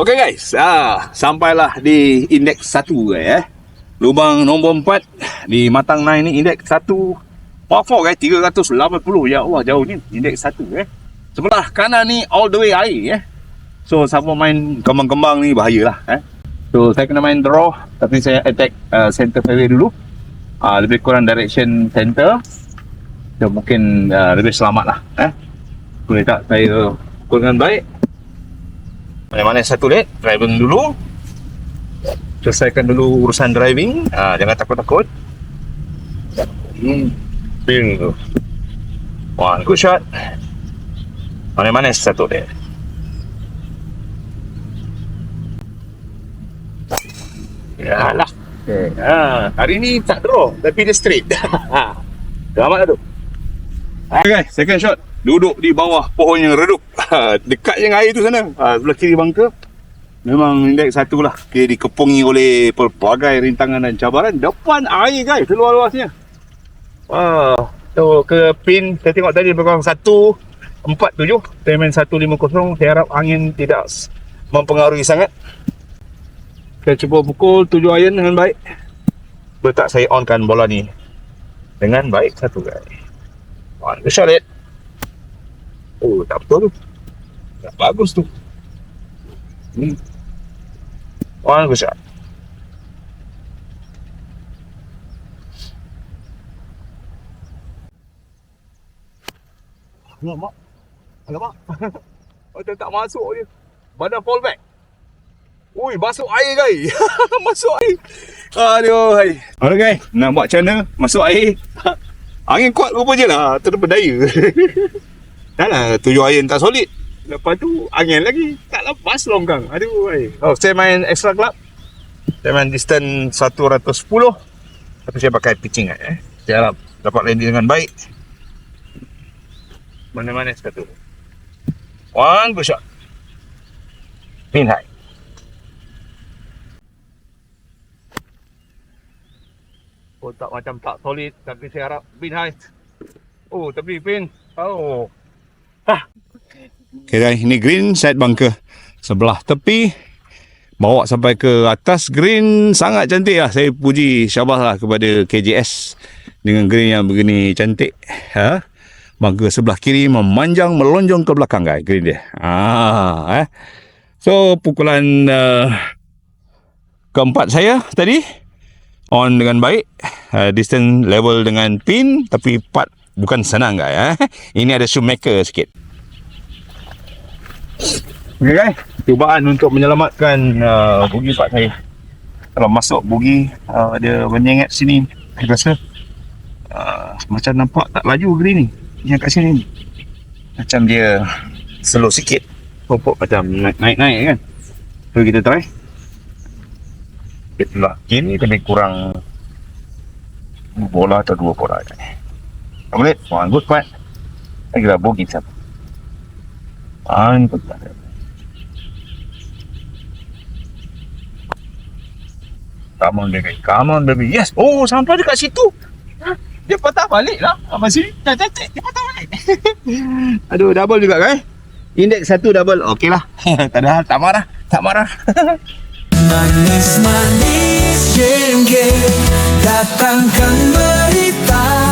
Okey guys, sampailah di indeks 1 guys. Lubang nombor 4 di Matang 9 ni indeks 1. Par 4 guys, 380. Ya Allah, jauh ni indeks 1 Sebelah kanan ni all the way air So siapa main kembang-kembang ni bahayalah So saya kena main draw, tapi saya attack center fairway dulu. Lebih kurang direction center. So mungkin lebih selamat lah Boleh tak saya ukur dengan baik. Mana-mana satu led, driving dulu. Selesaikan dulu urusan driving. Jangan takut-takut. Spin tu. One good shot. Mana-mana satu led. Yalah. Okay. Hari ni tak draw, tapi dia straight. Selamat lah tu. Okay, second shot. Duduk di bawah pohon yang redup. Dekat je dengan air tu sana. Sebelah kiri bangka. Memang indeks 1 lah. Okay, dikepungi oleh pelbagai rintangan dan cabaran. Depan air guys, seluar-luasnya. So ke pin, saya tengok tadi berkurang 147. Saya main 150. Saya harap angin tidak mempengaruhi sangat. Saya cuba pukul 7 iron dengan baik. Betul saya onkan bola ni dengan baik satu guys. One shot it. Oh, tak betul tu. Tak bagus tu. One good shot. Alamak. Alamak. Macam tak masuk je. Badan fall back. Ui, masuk air guys. Masuk air. Aduh, hai. Alright guys, nak buat macam mana? Masuk air. Angin kuat rupa je lah. Terberdaya. Dah lah 7 iron tak solid. Lepas tu angin lagi. Tak lepas longkang. Aduh, hai. Saya main extra club. Saya main distance 110. Tapi saya pakai pitching Saya harap dapat landing dengan baik. Mana-mana satu. One good shot. Pin high. Oh, tak macam tak solid, tapi saya harap pin high. Oh, tapi pin. Oh. Okay guys, ini green side bunker. Sebelah tepi. Bawa sampai ke atas green. Sangat cantik lah. Saya puji syabas lah kepada KJS. Dengan green yang begini cantik. Bunker sebelah kiri memanjang, melonjong ke belakang guys. Green dia. So, pukulan keempat saya tadi. On dengan baik, distance level dengan pin, tapi putt bukan senang guys. Ini ada shoemaker sikit. Okay guys, cubaan untuk menyelamatkan bugi putt saya. Kalau masuk bugi dia menyengat sini, saya rasa macam nampak tak laju green ni. Yang kat sini ni macam dia slow sikit. Pokok macam naik-naik kan. So kita try. Itulah kini lebih kurang 2 bola atau 2 bola boleh. One good putt. Lagi lah bogey satu. One good putt. Come on baby. Come on baby. Yes. Oh, sampai dekat situ. Dia patah balik lah. Apa sini? Dia patah balik. Aduh, double juga guys. Indeks 1 double. Okey lah. Tak ada hal. Tak marah. Tak marah. Manis-manis jengke, datangkan berita.